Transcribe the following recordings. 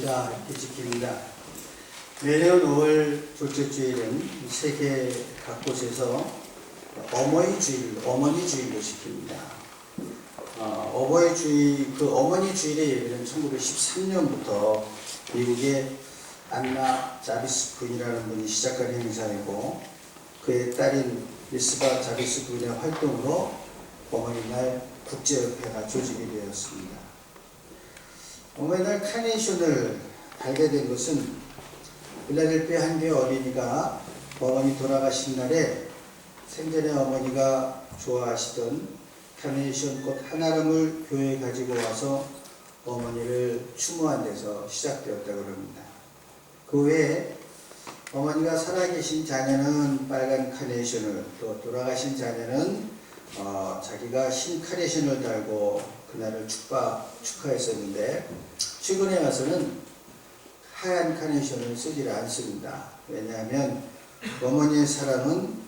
지킵니다. 이렇게 지킵니다. 매년 5월 둘째 주일은 세계 각곳에서 어머니 주일로 지킵니다. 어버이 주일, 어머니 주일의 예배는 1913년부터 미국의 안나 자비스 군이라는 분이 시작한 행사이고, 그의 딸인 미스바 자비스 군의 활동으로 어머니날 국제협회가 조직이 되었습니다. 어머니날 카네이션을 달게 된 것은 필라델피아 한 교회 어린이가 어머니 돌아가신 날에 생전에 어머니가 좋아하시던 카네이션 꽃 하나름을 교회에 가지고 와서 어머니를 추모한 데서 시작되었다고 합니다. 그 외에 어머니가 살아계신 자녀는 빨간 카네이션을, 또 돌아가신 자녀는 자기가 흰 카네이션을 달고 그날을 축하했었는데, 최근에 와서는 하얀 카네이션을 쓰지 않습니다. 왜냐하면 어머니의 사랑은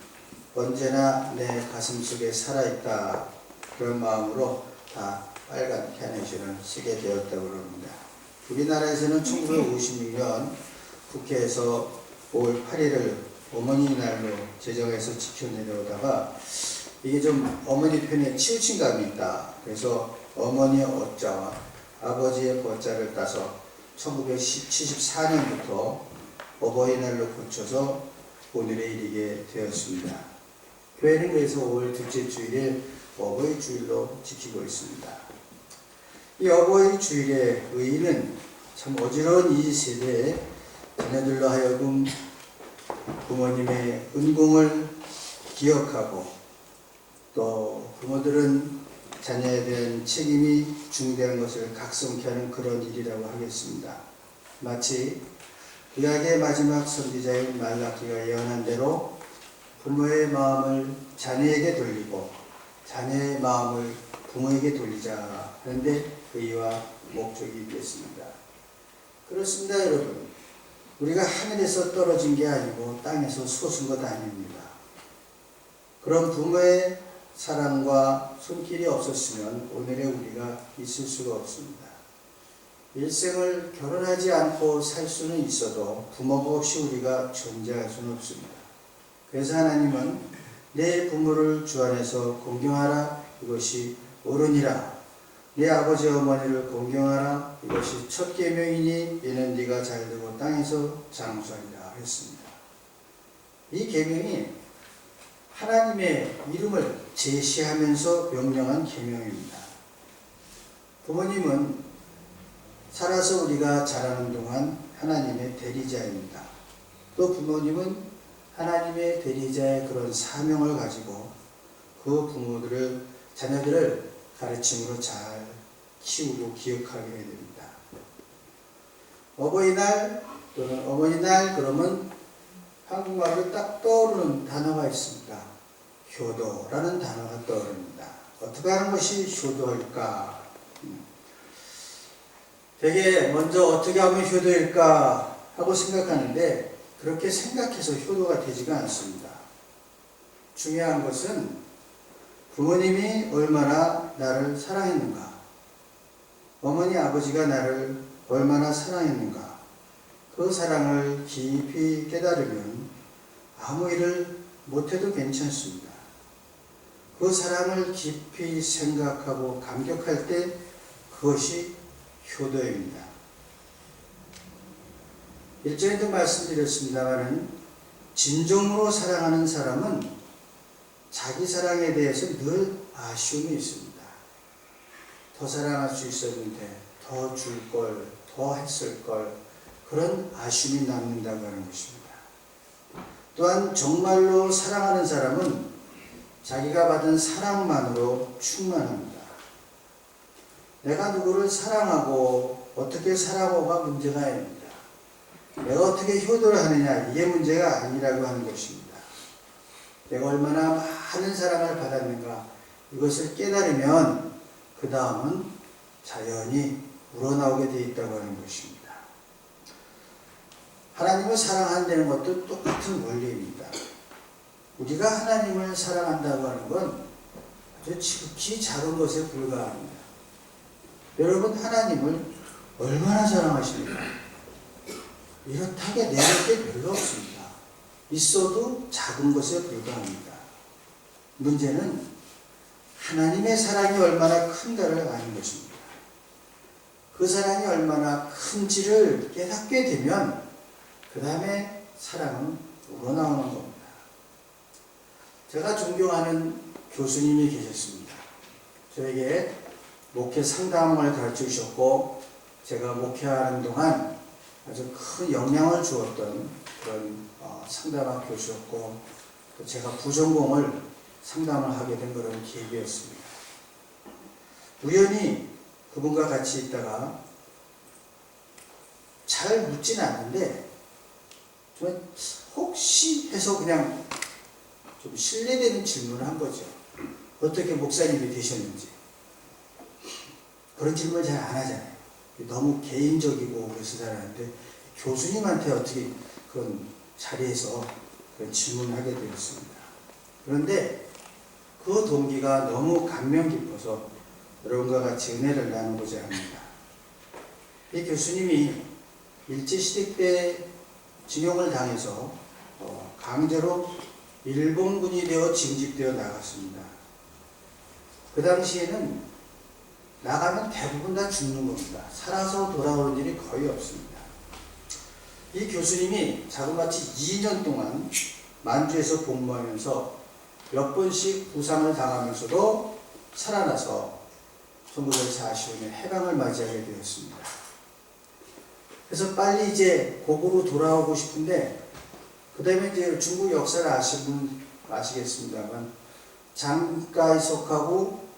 언제나 내 가슴 속에 살아있다, 그런 마음으로 다 빨간 카네이션을 쓰게 되었다고 합니다. 우리나라에서는 1956년 국회에서 5월 8일을 어머니 날로 제정해서 지켜내려다가 이게 좀 어머니 편에 치우친 감이 있다. 그래서 어머니의 어자와 아버지의 버자를 따서 1974년부터 어버이날로 고쳐서 오늘에 이르게 되었습니다. 교회는 그래서 5월 둘째 주일을 어버이 주일로 지키고 있습니다. 이 어버이 주일의 의의는 참 어지러운 이 세대에 자녀들로 하여금 부모님의 은공을 기억하고, 또 부모들은 자녀에 대한 책임이 중대한 것을 각성케 하는 그런 일이라고 하겠습니다. 마치 구약의 마지막 선지자인 말라기가 예언한 대로 부모의 마음을 자녀에게 돌리고 자녀의 마음을 부모에게 돌리자 하는데 의의와 목적이 있겠습니다. 그렇습니다, 여러분. 우리가 하늘에서 떨어진 게 아니고 땅에서 솟은 것 아닙니다. 그런 부모의 사랑과 손길이 없었으면 오늘의 우리가 있을 수가 없습니다. 일생을 결혼하지 않고 살 수는 있어도 부모가 없이 우리가 존재할 수는 없습니다. 그래서 하나님은 내 부모를 주 안에서 공경하라, 이것이 옳으니라. 내 아버지 어머니를 공경하라, 이것이 첫 계명이니 이는 네가 잘되고 땅에서 장수하리라 했습니다. 이 계명이 하나님의 이름을 제시하면서 명령한 계명입니다. 부모님은 살아서 우리가 자라는 동안 하나님의 대리자입니다. 또 부모님은 하나님의 대리자의 그런 사명을 가지고 그 자녀들을 가르침으로 잘 키우고 기억하게 됩니다. 어버이날 또는 어머니날 그러면 한국말로 딱 떠오르는 단어가 있습니다. 효도라는 단어가 떠오릅니다. 어떻게 하는 것이 효도일까? 되게 먼저 어떻게 하면 효도일까 하고 생각하는데, 그렇게 생각해서 효도가 되지가 않습니다. 중요한 것은 부모님이 얼마나 나를 사랑했는가, 어머니 아버지가 나를 얼마나 사랑했는가, 그 사랑을 깊이 깨달으면 아무 일을 못해도 괜찮습니다. 그 사랑을 깊이 생각하고 감격할 때 그것이 효도입니다. 일전에도 말씀드렸습니다만, 진정으로 사랑하는 사람은 자기 사랑에 대해서 늘 아쉬움이 있습니다. 더 사랑할 수 있었는데, 더 줄 걸, 더 했을 걸, 그런 아쉬움이 남는다고 하는 것입니다. 또한 정말로 사랑하는 사람은 자기가 받은 사랑만으로 충만합니다. 내가 누구를 사랑하고 어떻게 살아보가 문제가 아닙니다. 내가 어떻게 효도를 하느냐, 이게 문제가 아니라고 하는 것입니다. 내가 얼마나 많은 사랑을 받았는가, 이것을 깨달으면 그 다음은 자연히 우러나오게 되어 있다고 하는 것입니다. 하나님을 사랑한다는 것도 똑같은 원리입니다. 우리가 하나님을 사랑한다고 하는 건 아주 지극히 작은 것에 불과합니다. 여러분, 하나님을 얼마나 사랑하십니까? 이렇다게 내릴 게 별로 없습니다. 있어도 작은 것에 불과합니다. 문제는 하나님의 사랑이 얼마나 큰가를 아는 것입니다. 그 사랑이 얼마나 큰지를 깨닫게 되면 그 다음에 사랑은 우러나오는 겁니다. 제가 존경하는 교수님이 계셨습니다. 저에게 목회 상담을 가르쳐 주셨고 제가 목회하는 동안 아주 큰 영향을 주었던 그런 상담학 교수였고 또 제가 부전공을 상담을 하게 된 그런 계기였습니다. 우연히 그분과 같이 있다가 잘 묻지는 않는데 혹시 해서 그냥 좀 신뢰되는 질문을 한 거죠. 어떻게 목사님이 되셨는지. 그런 질문을 잘 안 하잖아요. 너무 개인적이고 그래서 잘 하는데 교수님한테 어떻게 그런 자리에서 그런 질문을 하게 되었습니다. 그런데 그 동기가 너무 감명 깊어서 여러분과 같이 은혜를 나누고자 합니다. 이 교수님이 일제시대 때 징용을 당해서 강제로 일본군이 되어 징집되어 나갔습니다. 그 당시에는 나가면 대부분 다 죽는 겁니다. 살아서 돌아오는 일이 거의 없습니다. 이 교수님이 자그마치 2년 동안 만주에서 복무하면서 몇 번씩 부상을 당하면서도 살아나서 1945년 해방을 맞이하게 되었습니다. 그래서 빨리 이제 고국으로 돌아오고 싶은데 그 다음에 이제 중국 역사를 아시는 분 아시겠습니다만 장가이석하고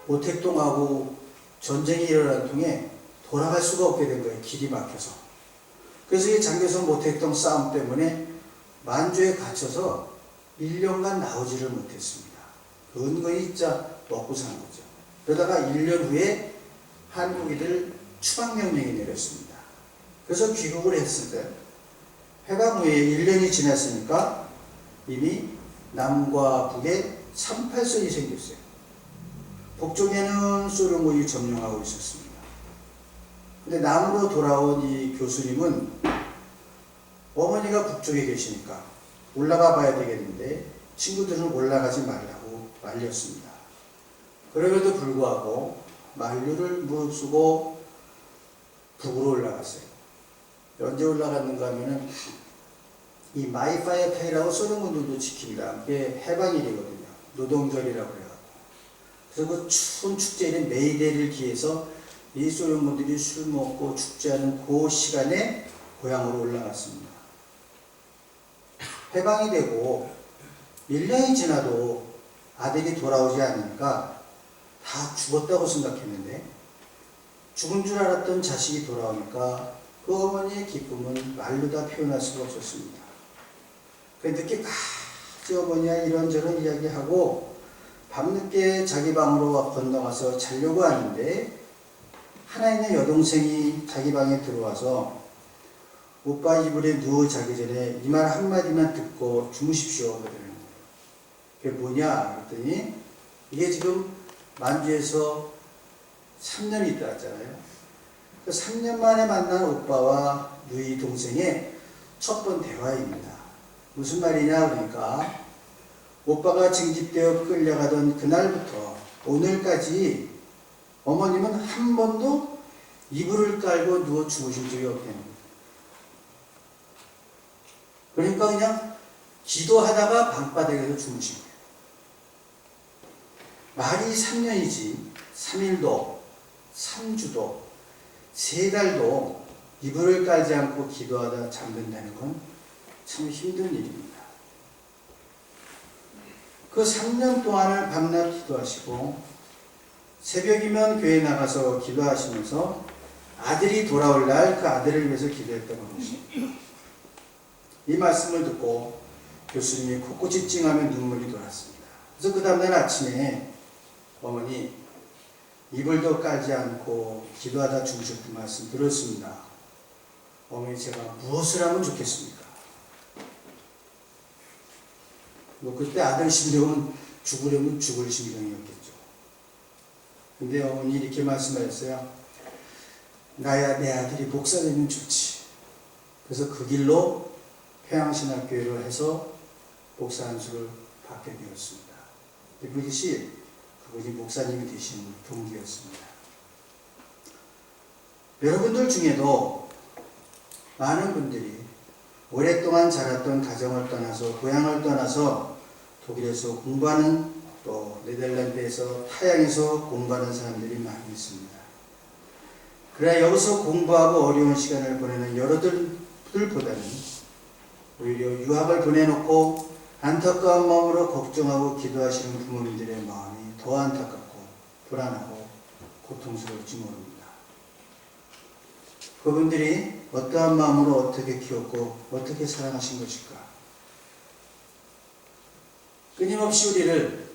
모택동하고 전쟁이 일어난 통에 돌아갈 수가 없게 된 거예요. 길이 막혀서. 그래서 이 장교석 모택동 싸움 때문에 만주에 갇혀서 1년간 나오지를 못했습니다. 은근히 진짜 먹고 산 거죠. 그러다가 1년 후에 한국인들 추방명령이 내렸습니다. 그래서 귀국을 했을 때 해방 후에 1년이 지났으니까 이미 남과 북에 38선이 생겼어요. 북쪽에는 소련군이 점령하고 있었습니다. 근데 남으로 돌아온 이 교수님은 어머니가 북쪽에 계시니까 올라가 봐야 되겠는데 친구들은 올라가지 말라고 말렸습니다. 그럼에도 불구하고 만류를 무릅쓰고 북으로 올라갔어요. 언제 올라갔는가 하면은 이 마이파이어 페이라고 소련군들도 지킵니다. 그게 해방일이거든요. 노동절이라고 해요. 그래서 그 추운 축제인 메이데이를 기해서 이 소련군들이 술 먹고 축제하는 그 시간에 고향으로 올라갔습니다. 해방이 되고 1년이 지나도 아들이 돌아오지 않으니까 다 죽었다고 생각했는데 죽은 줄 알았던 자식이 돌아오니까 그 어머니의 기쁨은 말로 다 표현할 수가 없었습니다. 늦게까지 어머니와 이런저런 이야기하고 밤늦게 자기 방으로 건너가서 자려고 하는데 하나 있는 여동생이 자기 방에 들어와서 오빠 이불에 누워 자기 전에 이 말 한마디만 듣고 주무십시오. 그게 뭐냐 그랬더니 이게 지금 만주에서 3년이 있다 왔잖아요. 그 3년 만에 만난 오빠와 누이 동생의 첫 번 대화입니다. 무슨 말이냐 그러니까 오빠가 징집되어 끌려가던 그날부터 오늘까지 어머님은 한 번도 이불을 깔고 누워 주무신 적이 없다는 거예요. 그러니까 그냥 기도하다가 방바닥에서 주무신 거예요. 말이 3년이지 3일도 3주도 3달도 이불을 깔지 않고 기도하다 잠든다는 건 참 힘든 일입니다. 그 3년 동안을 밤낮 기도하시고 새벽이면 교회 나가서 기도하시면서 아들이 돌아올 날 그 아들을 위해서 기도했다고 하십니다. 이 말씀을 듣고 교수님이 코끝이 찡하며 눈물이 돌았습니다. 그래서 그 다음날 아침에 어머니 이불도 깔지 않고 기도하다 주무셨던 말씀 들었습니다. 어머니 제가 무엇을 하면 좋겠습니까? 그때 아들 심정은 죽으려면 죽을 심정이었겠죠. 근데 어머니 이렇게 말씀하셨어요. 나야 내 아들이 목사 되면 좋지. 그래서 그 길로 평양신학교회로 해서 목사 안수를 받게 되었습니다. 그것이 그분이 목사님이 되신 동기였습니다. 여러분들 중에도 많은 분들이 오랫동안 자랐던 가정을 떠나서 고향을 떠나서 독일에서 공부하는 또 네덜란드에서 타향에서 공부하는 사람들이 많이 있습니다. 그러나 여기서 공부하고 어려운 시간을 보내는 여러분들보다는 오히려 유학을 보내놓고 안타까운 마음으로 걱정하고 기도하시는 부모님들의 마음이 더 안타깝고 불안하고 고통스러울지 모릅니다. 그분들이 어떠한 마음으로 어떻게 키웠고 어떻게 사랑하신 것일까? 끊임없이 우리를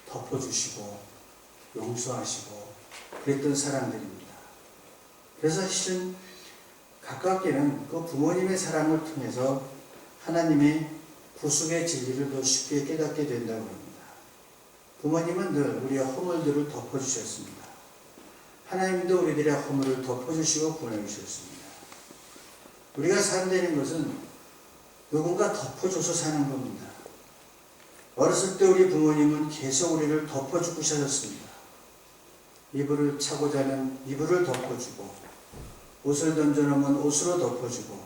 덮어주시고 용서하시고 그랬던 사람들입니다. 그래서 사실은 가깝게는 그 부모님의 사랑을 통해서 하나님의 구속의 진리를 더 쉽게 깨닫게 된다고 합니다. 부모님은 늘 우리의 허물들을 덮어주셨습니다. 하나님도 우리들의 허물을 덮어주시고 보내주셨습니다. 우리가 산다는 것은 누군가 덮어줘서 사는 겁니다. 어렸을 때 우리 부모님은 계속 우리를 덮어주고 사셨습니다. 이불을 차고 자면 이불을 덮어주고 옷을 던져놓으면 옷으로 덮어주고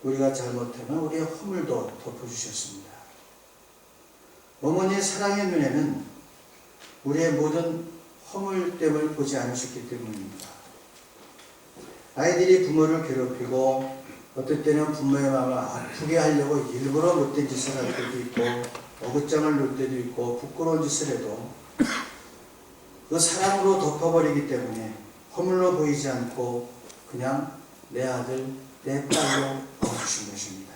우리가 잘못하면 우리의 허물도 덮어주셨습니다. 어머니의 사랑의 눈에는 우리의 모든 허물됨을 보지 않으셨기 때문입니다. 아이들이 부모를 괴롭히고 어떨 때는 부모의 마음을 아프게 하려고 일부러 못된 짓을 할 때도 있고 어긋장을 놓을 때도 있고 부끄러운 짓을 해도 그 사랑으로 덮어버리기 때문에 허물로 보이지 않고 그냥 내 아들, 내 딸로 보여주신 것입니다.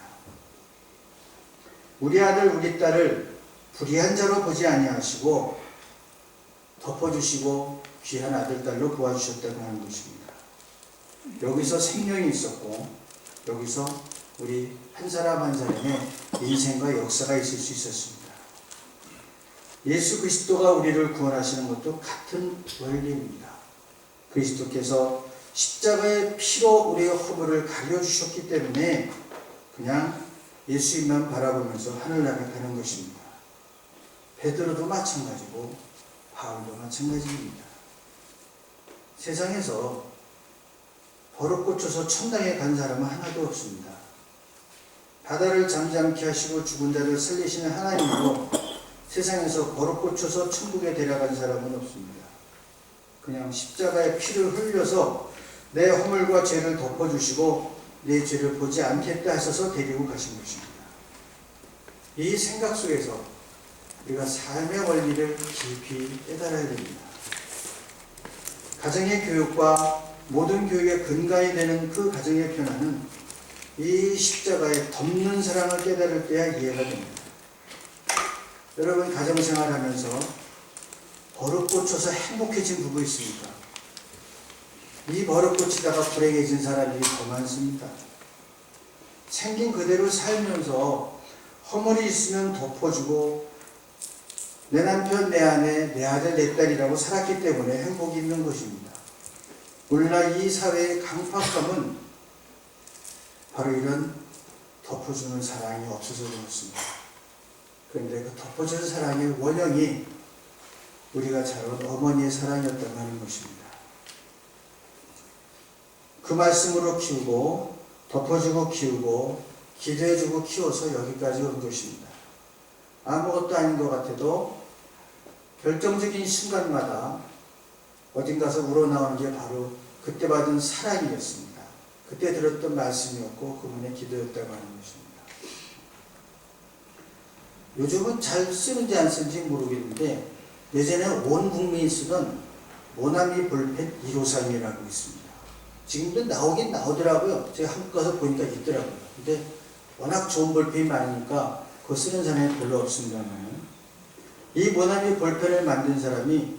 우리 아들, 우리 딸을 불의한 자로 보지 아니하시고 덮어주시고 귀한 아들, 딸로 보아주셨다고 하는 것입니다. 여기서 생명이 있었고 여기서 우리 한 사람 한 사람의 인생과 역사가 있을 수 있었습니다. 예수 그리스도가 우리를 구원하시는 것도 같은 원리입니다. 그리스도께서 십자가의 피로 우리의 허물을 가려주셨기 때문에 그냥 예수님만 바라보면서 하늘나라에 가는 것입니다. 베드로도 마찬가지고 바울도 마찬가지입니다. 세상에서 버릇 고쳐서 천당에 간 사람은 하나도 없습니다. 바다를 잠잠케 하시고 죽은 자를 살리시는 하나님으로 세상에서 버릇 고쳐서 천국에 데려간 사람은 없습니다. 그냥 십자가의 피를 흘려서 내 허물과 죄를 덮어주시고 내 죄를 보지 않겠다 하셔서 데리고 가신 것입니다. 이 생각 속에서 우리가 삶의 원리를 깊이 깨달아야 됩니다. 가정의 교육과 모든 교육의 근간이 되는 그 가정의 변화는 이 십자가의 덮는 사랑을 깨달을 때야 이해가 됩니다. 여러분 가정생활 하면서 버릇 고쳐서 행복해진 부부 있습니까? 이 버릇 고치다가 불행해진 사람이 더 많습니다. 생긴 그대로 살면서 허물이 있으면 덮어주고 내 남편, 내 아내, 내 아들, 내 딸이라고 살았기 때문에 행복이 있는 것입니다. 오늘날 이 사회의 강팍함은 바로 이런 덮어주는 사랑이 없어서 그렇습니다. 그런데 그 덮어주는 사랑의 원형이 우리가 잘 온 어머니의 사랑이었다고 하는 것입니다. 그 말씀으로 키우고 덮어주고 키우고 기도해주고 키워서 여기까지 온 것입니다. 아무것도 아닌 것 같아도 결정적인 순간마다 어딘가서 우러나오는 게 바로 그때 받은 사랑이었습니다. 그때 들었던 말씀이었고 그분의 기도였다고 하는 것입니다. 요즘은 잘 쓰는지 안 쓰는지 모르겠는데 예전에 온 국민이 쓰던 모나미 볼펜 153이라고 있습니다. 지금도 나오긴 나오더라고요. 제가 한국 가서 보니까 있더라고요. 근데 워낙 좋은 볼펜이 많으니까 그거 쓰는 사람이 별로 없습니다만 이 모나미 볼펜을 만든 사람이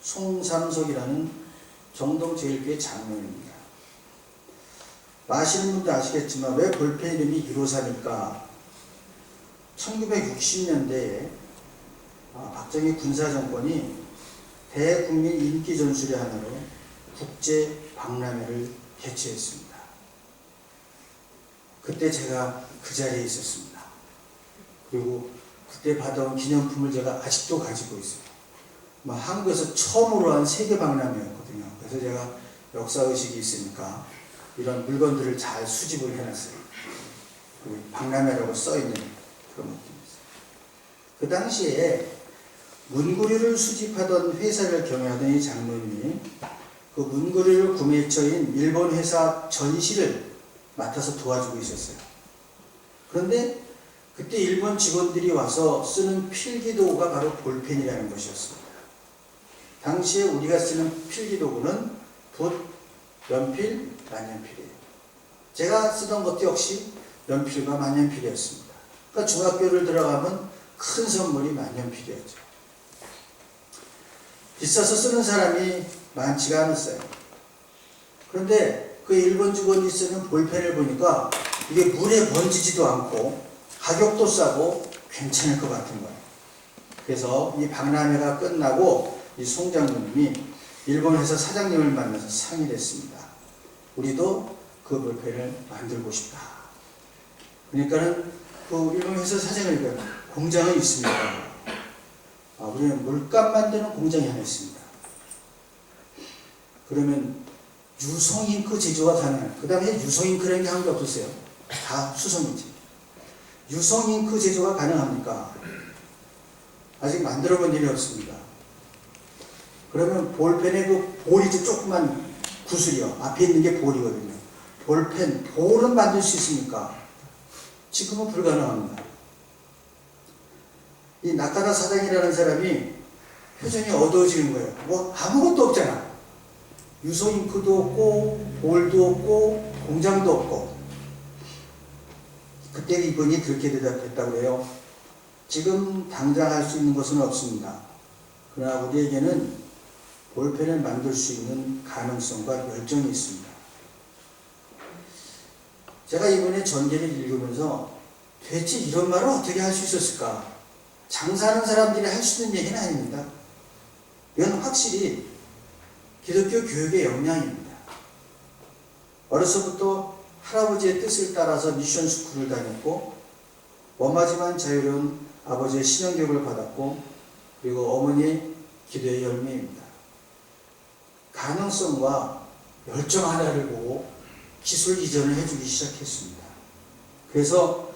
송삼석이라는 정동제일교회 장로입니다. 아시는 분도 아시겠지만 왜 볼펜 이름이 153일까? 1960년대에 박정희 군사정권이 대국민 인기전술의 하나로 국제박람회를 개최했습니다. 그때 제가 그 자리에 있었습니다. 그리고 그때 받아온 기념품을 제가 아직도 가지고 있어요. 한국에서 처음으로 한 세계 박람회였거든요. 그래서 제가 역사의식이 있으니까 이런 물건들을 잘 수집을 해놨어요. 박람회라고 써있는 그런 느낌이었어요. 그 당시에 문구류를 수집하던 회사를 경영하던 이 장로님이 그 문구류를 구매처인 일본 회사 전시를 맡아서 도와주고 있었어요. 그런데 그때 일본 직원들이 와서 쓰는 필기도구가 바로 볼펜이라는 것이었습니다. 당시에 우리가 쓰는 필기도구는 붓, 연필, 만년필이에요. 제가 쓰던 것도 역시 연필과 만년필이었습니다. 그러니까 중학교를 들어가면 큰 선물이 만년필이었죠. 비싸서 쓰는 사람이 많지가 않았어요. 그런데 그 일본 직원이 쓰는 볼펜을 보니까 이게 물에 번지지도 않고 가격도 싸고 괜찮을 것 같은 거예요. 그래서 이 박람회가 끝나고 이 송 장로님이 일본 회사 사장님을 만나서 상의를 했습니다. 우리도 그 볼펜을 만들고 싶다. 그러니까는 그 일본 회사 사장님 공장은 있습니다. 우리는 물감 만드는 공장이 하나 있습니다. 그러면 유성잉크 제조가 가능해요. 그 다음에 유성잉크라는 게 한 게 없었어요. 다 수성이지. 유성잉크 제조가 가능합니까? 아직 만들어 본 일이 없습니다. 그러면 볼펜의 그 볼이죠. 조그만 구슬이요. 앞에 있는 게 볼이거든요. 볼펜, 볼은 만들 수 있습니까? 지금은 불가능합니다. 이 나카다 사장이라는 사람이 표정이 어두워지는 거예요. 아무것도 없잖아. 유성잉크도 없고 볼도 없고 공장도 없고. 그때 이분이 그렇게 대답했다고 해요. 지금 당장 할 수 있는 것은 없습니다. 그러나 우리에게는 볼펜을 만들 수 있는 가능성과 열정이 있습니다. 제가 이번에 전개를 읽으면서 대체 이런 말을 어떻게 할 수 있었을까? 장사하는 사람들이 할 수 있는 얘기는 아닙니다. 이건 확실히 기독교 교육의 역량입니다. 어려서부터 할아버지의 뜻을 따라서 미션 스쿨을 다녔고 원하지만 자유로운 아버지의 신앙교육을 받았고 그리고 어머니 기도의 열매입니다. 가능성과 열정 하나를 보고 기술 이전을 해주기 시작했습니다. 그래서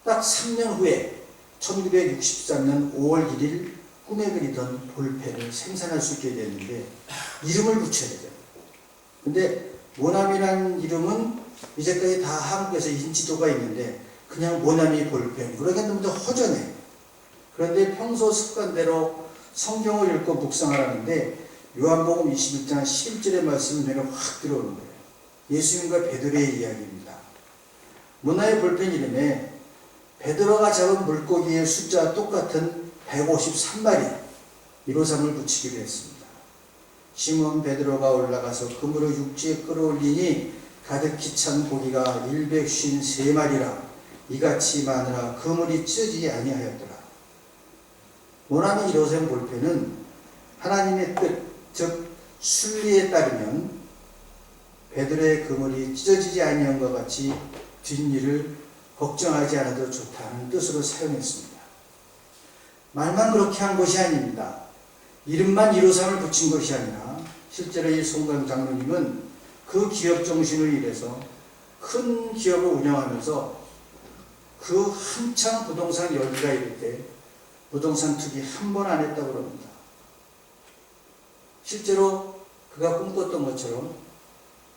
딱 3년 후에 1963년 5월 1일 꿈에 그리던 볼펜을 생산할 수 있게 됐는데 이름을 붙여야 되죠. 근데 모나미라는 이름은 이제까지 다 한국에서 인지도가 있는데 그냥 모나미 볼펜 그러기엔 너무 허전해. 그런데 평소 습관대로 성경을 읽고 묵상을 하는데 요한복음 21장 11절의 말씀이 눈에 확 들어오는 거예요. 예수님과 베드로의 이야기입니다. 모나미 볼펜 이름에 베드로가 잡은 물고기의 숫자와 똑같은 153마리 153을 붙이기로 했습니다. 시몬 베드로가 올라가서 그물을 육지에 끌어올리니 가득히 찬 고기가 153마리라 이같이 많으나 그물이 찢어지지 아니하였더라. 모나미 153 볼펜은 하나님의 뜻, 즉 순리에 따르면 베드로의 그물이 찢어지지 아니한 것 같이 뒷일을 걱정하지 않아도 좋다는 뜻으로 사용했습니다. 말만 그렇게 한 것이 아닙니다. 이름만 153을 붙인 것이 아니라 실제로 이 송강 장로님은 그 기업 정신을 일해서 큰 기업을 운영하면서 그 한창 부동산 열기가 이를 때 부동산 투기 한 번 안 했다고 합니다. 실제로 그가 꿈꿨던 것처럼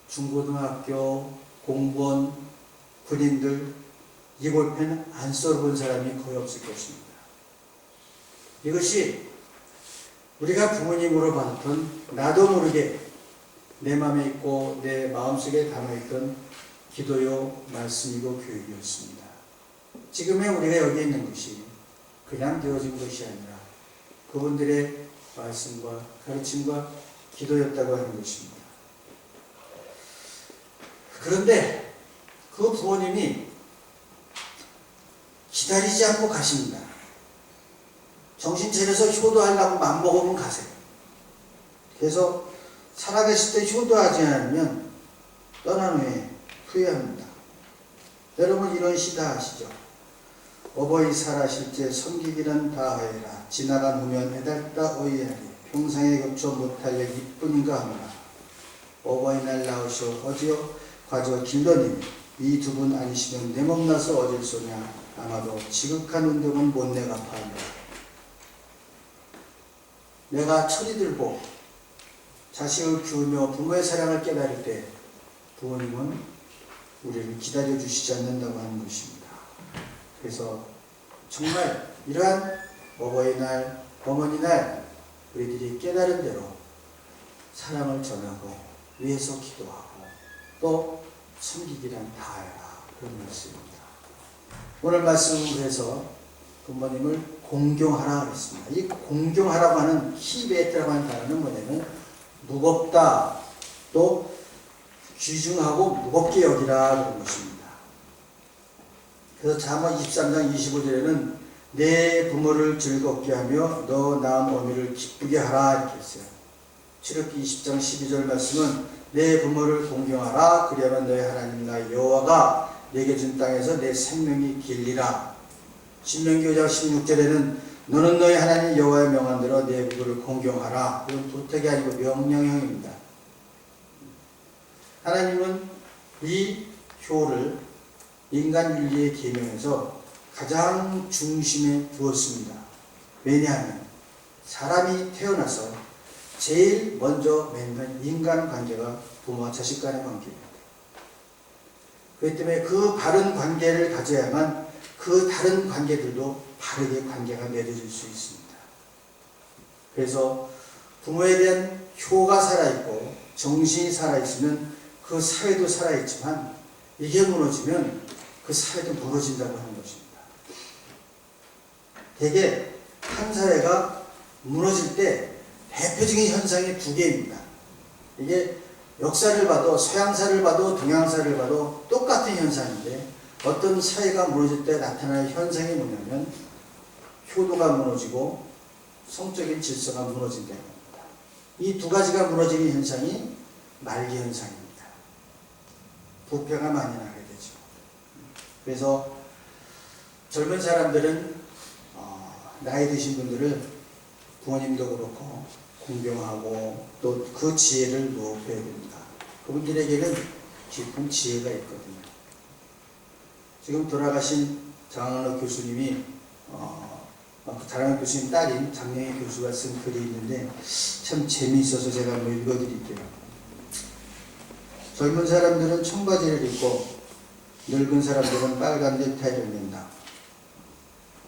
중고등학교, 공무원, 군인들 이 볼펜 안 써본 사람이 거의 없을 것입니다. 이것이 우리가 부모님으로 받았던 나도 모르게 내 마음에 있고 내 마음속에 담아있던 기도요 말씀이고 교육이었습니다. 지금의 우리가 여기 있는 것이 그냥 되어진 것이 아니라 그분들의 말씀과 가르침과 기도였다고 하는 것입니다. 그런데 그 부모님이 기다리지 않고 가십니다. 정신 차려서 효도하려고 맘먹으면 가세요. 그래서 살아계실 때 효도하지 않으면 떠난 후에 후회합니다. 여러분 이런 시 다 아시죠? 어버이 살아실 때 섬기기는 다하여라. 지나간 후면 해달다 어이하리. 평생에 겹쳐 못하여 이뿐인가 하노라. 어버이날 나오시오 어지요 과저 길러님. 이 두 분 아니시면 내 몸나서 어질 소냐. 아마도 지극한 운동은 못 내가 파하며. 내가 철이 들고 자식을 키우며 부모의 사랑을 깨달을 때 부모님은 우리를 기다려 주시지 않는다고 하는 것입니다. 그래서 정말 이러한 어버이날, 어머니날 우리들이 깨달은 대로 사랑을 전하고 위해서 기도하고 또 섬기기란 다하여라. 그런 말씀입니다. 오늘 말씀은 그래서 부모님을 공경하라 그랬습니다. 이 공경하라고 하는 히베트라고 하는 단어는 뭐냐면 무겁다, 또 귀중하고 무겁게 여기라 그런 것입니다. 그래서 잠언 23장 25절에는 내 부모를 즐겁게 하며 너 낳은 어미를 기쁘게 하라 이렇게 했어요. 출애굽기 20장 12절 말씀은 내 부모를 공경하라. 그리하면 너의 하나님 나 여호와가 내게 준 땅에서 내 생명이 길리라. 신명기 5장 16절에는 너는 너희 하나님 여호와의 명한 대로 내 부모를 공경하라. 이건 부탁이 아니고 명령형입니다. 하나님은 이 효를 인간 윤리의 계명에서 가장 중심에 두었습니다. 왜냐하면 사람이 태어나서 제일 먼저 맺는 인간관계가 부모와 자식 간의 관계입니다. 그렇기 때문에 그 바른 관계를 가져야만 그 다른 관계들도 바르게 관계가 맺어질 수 있습니다. 그래서 부모에 대한 효가 살아있고 정신이 살아있으면 그 사회도 살아있지만 이게 무너지면 그 사회도 무너진다고 하는 것입니다. 대개 한 사회가 무너질 때 대표적인 현상이 두 개입니다. 이게 역사를 봐도 서양사를 봐도 동양사를 봐도 똑같은 현상인데 어떤 사회가 무너질 때 나타나는 현상이 뭐냐면 효도가 무너지고 성적인 질서가 무너진다는 겁니다. 이 두 가지가 무너지는 현상이 말기 현상입니다. 부패가 많이 나게 되죠. 그래서 젊은 사람들은 나이 드신 분들을 부모님도 그렇고 공경하고 또 그 지혜를 높여야 됩니다. 그분들에게는 깊은 지혜가 있거든요. 지금 돌아가신 장한호 교수님이 장한호 교수님 딸인 장영희 교수가 쓴 글이 있는데 참 재미있어서 제가 한번 읽어드릴게요. 젊은 사람들은 청바지를 입고 늙은 사람들은 빨간 넥타이를 맨다.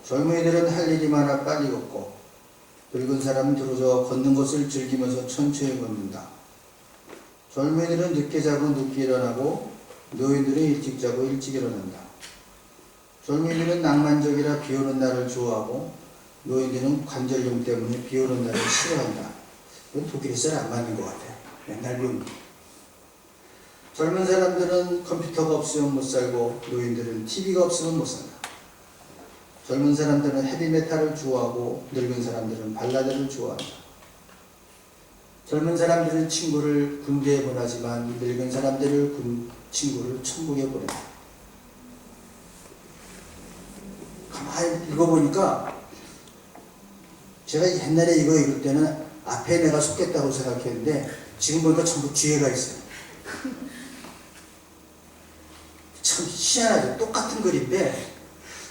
젊은이들은 할 일이 많아 빨리 걷고 늙은 사람은 들어져 걷는 것을 즐기면서 천천히 걷는다. 젊은이들은 늦게 자고 늦게 일어나고 노인들은 일찍 자고 일찍 일어난다. 젊은이들은 낭만적이라 비 오는 날을 좋아하고 노인들은 관절염 때문에 비 오는 날을 싫어한다. 이건 독일에서는 안 맞는 것 같아요. 맨날 배웁니다. 젊은 사람들은 컴퓨터가 없으면 못 살고 노인들은 TV가 없으면 못 산다. 젊은 사람들은 헤비메탈을 좋아하고 늙은 사람들은 발라드를 좋아한다. 젊은 사람들은 친구를 군대에 보내지만 늙은 사람들은 친구를 천국에 보낸다. 가만히 읽어보니까 제가 옛날에 이거 읽을 때는 앞에 내가 속했다고 생각했는데 지금 보니까 전부 뒤에가 있어요. 참 희한하죠. 똑같은 글인데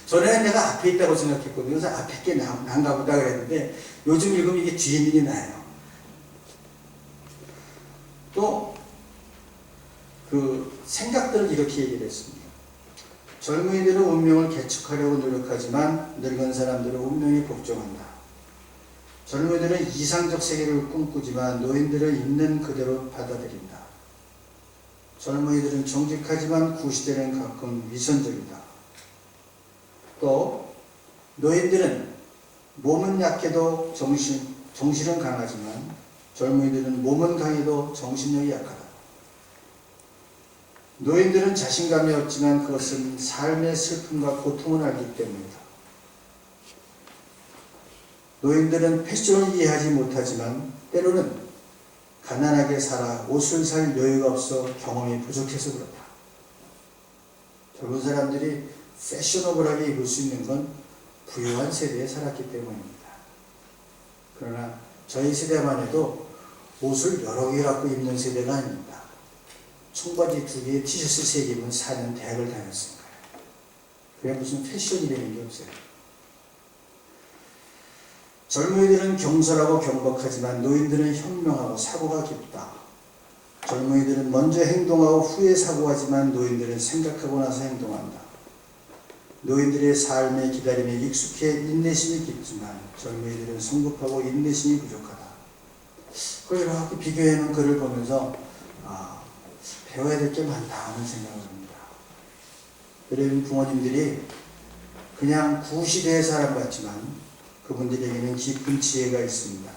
전에는 내가 앞에 있다고 생각했거든요. 그래서 앞에 게 난가 보다 그랬는데 요즘 읽으면 이게 뒤에 있는 게 나아요. 또 그 생각들을 이렇게 얘기를 했습니다. 젊은이들은 운명을 개척하려고 노력하지만 늙은 사람들은 운명에 복종한다. 젊은이들은 이상적 세계를 꿈꾸지만 노인들은 있는 그대로 받아들인다. 젊은이들은 정직하지만 구시대는 가끔 위선적이다. 또 노인들은 몸은 약해도 정신은 강하지만 젊은이들은 몸은 강해도 정신력이 약하다. 노인들은 자신감이 없지만 그것은 삶의 슬픔과 고통을 알기 때문이다. 노인들은 패션을 이해하지 못하지만 때로는 가난하게 살아 옷을 살 여유가 없어 경험이 부족해서 그렇다. 젊은 사람들이 패셔너블하게 입을 수 있는 건 부유한 세대에 살았기 때문입니다. 그러나 저희 세대만 해도 옷을 여러 개 갖고 입는 세대가 아닙니다. 청바지 2개에 티셔츠 3개 입으면 4년 대학을 다녔으니까요. 그게 무슨 패션이라는 게 없어요. 젊은이들은 경솔하고 경박하지만 노인들은 현명하고 사고가 깊다. 젊은이들은 먼저 행동하고 후에 사고하지만 노인들은 생각하고 나서 행동한다. 노인들의 삶의 기다림에 익숙해 인내심이 깊지만 젊은이들은 성급하고 인내심이 부족하다. 그걸 이렇게 비교해놓은 글을 보면서 배워야 될 게 많다 하는 생각을 합니다. 여러분 부모님들이 그냥 구시대의 사람 같지만 그분들에게는 깊은 지혜가 있습니다.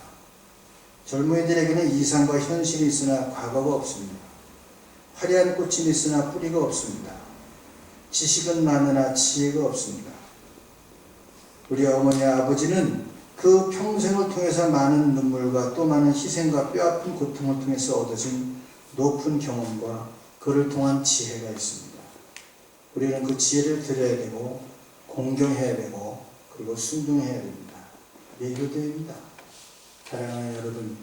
젊은이들에게는 이상과 현실이 있으나 과거가 없습니다. 화려한 꽃이 있으나 뿌리가 없습니다. 지식은 많으나 지혜가 없습니다. 우리 어머니 아버지는 그 평생을 통해서 많은 눈물과 또 많은 희생과 뼈아픈 고통을 통해서 얻어진 높은 경험과 그를 통한 지혜가 있습니다. 우리는 그 지혜를 들어야 되고 공경해야 되고 그리고 순종해야 됩니다. 예교대입니다. 사랑하는 여러분,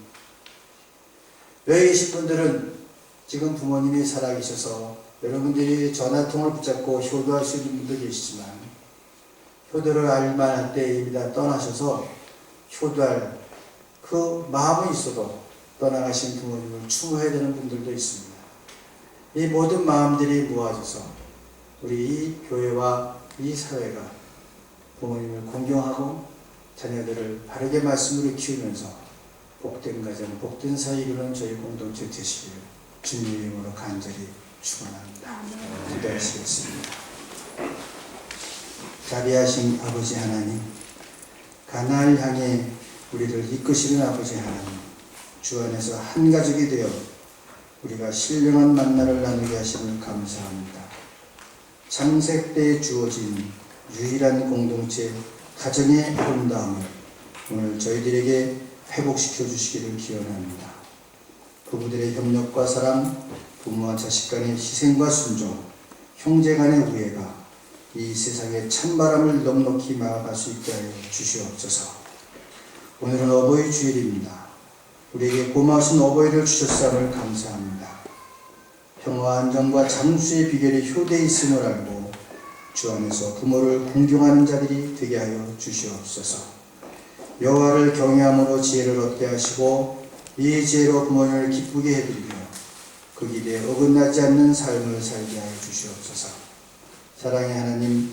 여기 계신 분들은 지금 부모님이 살아계셔서 여러분들이 전화통을 붙잡고 효도할 수 있는 분도 계시지만 효도를 알만할 때 이미 다 떠나셔서 효도할 그 마음은 있어도 떠나가신 부모님을 추모해야 되는 분들도 있습니다. 이 모든 마음들이 모아져서 우리 이 교회와 이 사회가 부모님을 공경하고 자녀들을 바르게 말씀으로 키우면서 복된 가정, 복된 사회 이루는 저희 공동체 되시길 주님의 이름으로 간절히 축원합니다. 기도하시겠습니다. 자비하신 아버지 하나님, 가나안을 향해 우리를 이끄시는 아버지 하나님, 주 안에서 한 가족이 되어 우리가 신령한 만나를 나누게 하심을 감사합니다. 창세 때에 주어진 유일한 공동체 가정의 아름다움을 오늘 저희들에게 회복시켜 주시기를 기원합니다. 부부들의 협력과 사랑, 부모와 자식 간의 희생과 순종, 형제 간의 우애가 이 세상의 찬바람을 넉넉히 막아갈 수 있게 하여 주시옵소서. 오늘은 어버이 주일입니다. 우리에게 고마우신 어버이를 주셨음을 감사합니다. 평화 안정과 장수의 비결이 효대에 있음을 알고 주 안에서 부모를 공경하는 자들이 되게 하여 주시옵소서. 여호와를 경외함으로 지혜를 얻게 하시고 이 지혜로 부모를 기쁘게 해드리며 그 길에 어긋나지 않는 삶을 살게 하여 주시옵소서. 사랑의 하나님,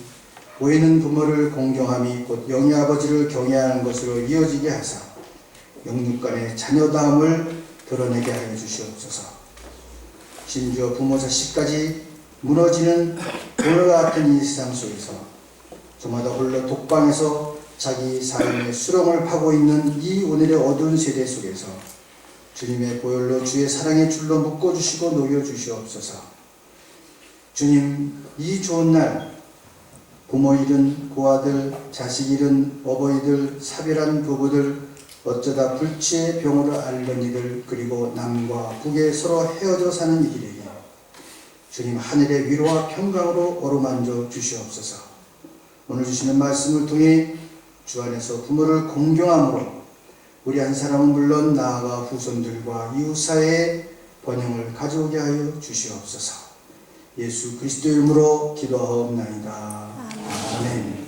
보이는 부모를 공경함이 곧 영의 아버지를 경외하는 것으로 이어지게 하사 영육 간의 자녀다움을 드러내게 하여 주시옵소서. 심지어 부모 자식까지 무너지는 오늘과 같은 이 세상 속에서 저마다 홀로 독방에서 자기 삶의 수렁을 파고 있는 이 오늘의 어두운 세대 속에서 주님의 보혈로 주의 사랑의 줄로 묶어주시고 녹여주시옵소서. 주님, 이 좋은 날 부모 잃은 고아들, 자식 잃은 어버이들, 사별한 부부들, 어쩌다 불치의 병으로 앓는 이들, 그리고 남과 북에 서로 헤어져 사는 이들에게 주님 하늘의 위로와 평강으로 어루만져 주시옵소서. 오늘 주시는 말씀을 통해 주 안에서 부모를 공경함으로 우리 한 사람은 물론 나아가 후손들과 이웃사회의 번영을 가져오게 하여 주시옵소서. 예수 그리스도 이름으로 기도하옵나이다. 아멘.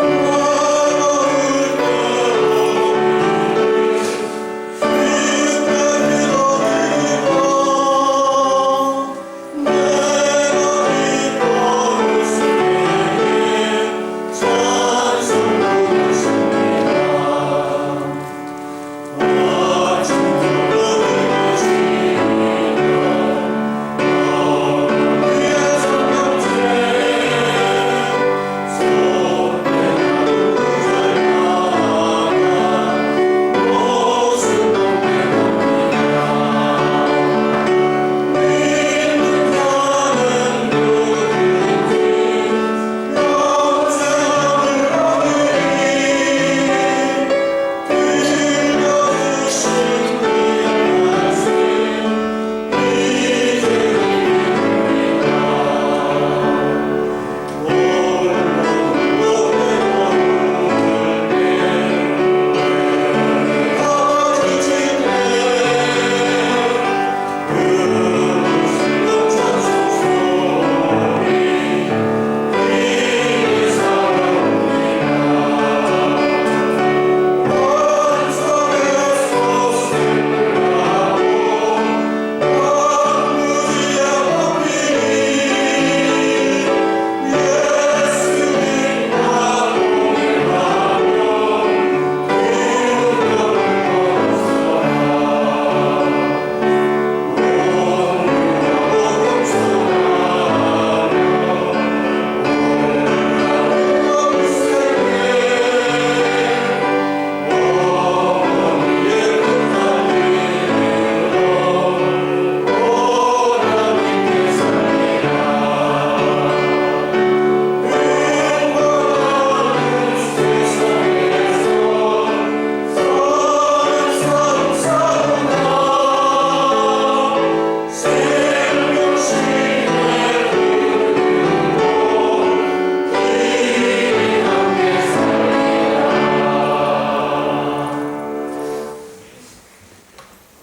Oh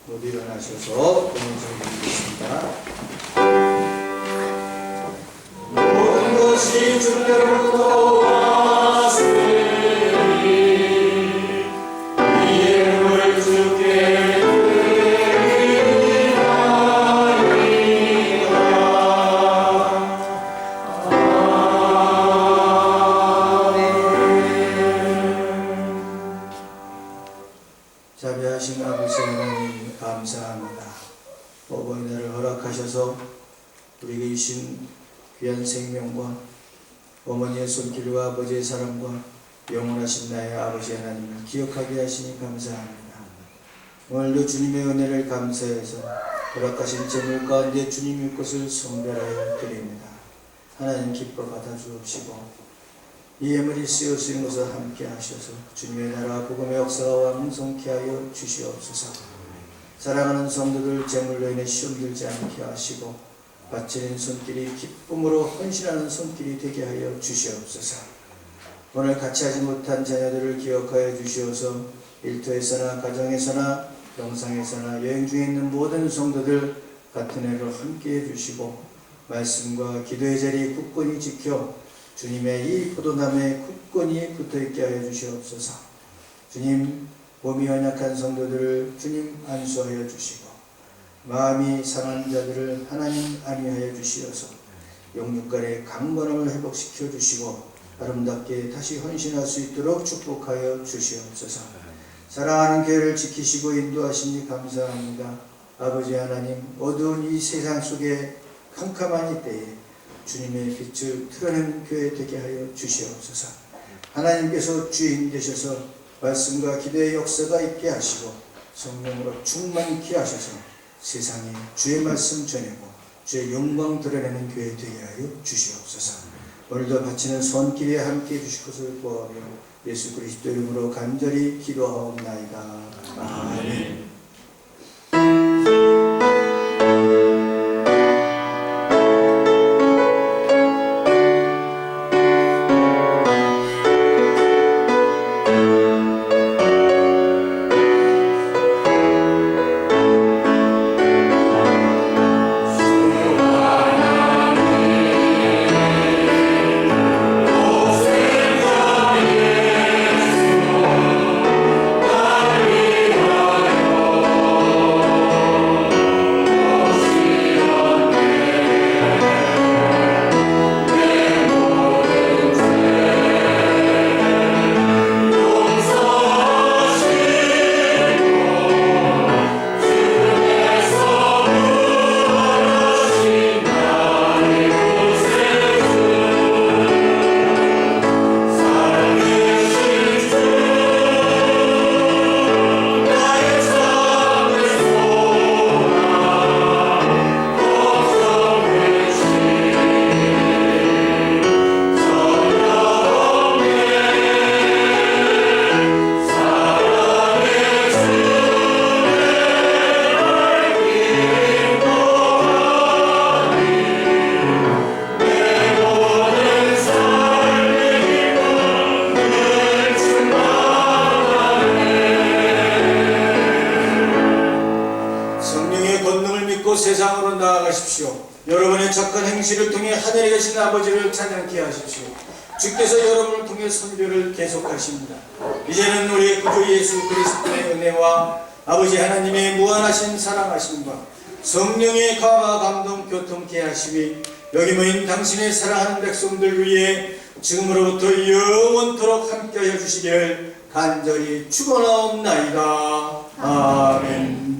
모두 일어나셔서 동행성 드리겠습니다. 모든 것이 주께로부터 왔으니 이 이름을 주께 자비하신 아버지 하나님 감사합니다. 어버이날을 허락하셔서 우리에게 주신 귀한 생명과 어머니의 손길과 아버지의 사랑과 영원하신 나의 아버지 하나님을 기억하게 하시니 감사합니다. 오늘도 주님의 은혜를 감사해서 허락하신 제물 가운데 주님의 것을 성별하여 드립니다. 하나님 기뻐 받아주옵시고 이 예물이 쓰여지는 것을 함께 하셔서 주님의 나라 복음의 역사가 왕성케 하여 주시옵소서. 사랑하는 성도들 제물로 인해 시험 들지 않게 하시고 바치는 손길이 기쁨으로 헌신하는 손길이 되게 하여 주시옵소서. 오늘 같이 하지 못한 자녀들을 기억하여 주시어서 일터에서나 가정에서나 영상에서나 여행 중에 있는 모든 성도들 같은 애를 함께 해주시고 말씀과 기도의 자리 굳건히 지켜 주님의 이 포도나무에 굳건히 붙어있게 하여 주시옵소서. 주님, 몸이 연약한 성도들을 주님 안수하여 주시고 마음이 상한 자들을 하나님 안위하여 주시어서 영육간의 강건함을 회복시켜 주시고 아름답게 다시 헌신할 수 있도록 축복하여 주시옵소서. 사랑하는 교회를 지키시고 인도하시니 감사합니다. 아버지 하나님, 어두운 이 세상 속에 캄캄한 이때에 주님의 빛을 틀어내는 교회 되게 하여 주시옵소서. 하나님께서 주인 되셔서 말씀과 기도의 역사가 있게 하시고 성령으로 충만케 하셔서 세상에 주의 말씀 전하고 주의 영광 드러내는 교회 되게 하여 주시옵소서. 오늘도 바치는 손길에 함께 해주실 것을 구하며 예수 그리스도 이름으로 간절히 기도하옵나이다. 아멘. 세상으로 나아가십시오. 여러분의 착한 행실을 통해 하늘에 계신 아버지를 찬양케 하십시오. 주께서 여러분을 통해 선교를 계속하십니다. 이제는 우리의 구주 예수 그리스도의 은혜와 아버지 하나님의 무한하신 사랑하심과 성령의 감화 감동 교통케 하심이 여기 모인 당신의 사랑하는 백성들 위해 지금으로부터 영원토록 함께하여 주시기를 간절히 축원하옵나이다. 아멘.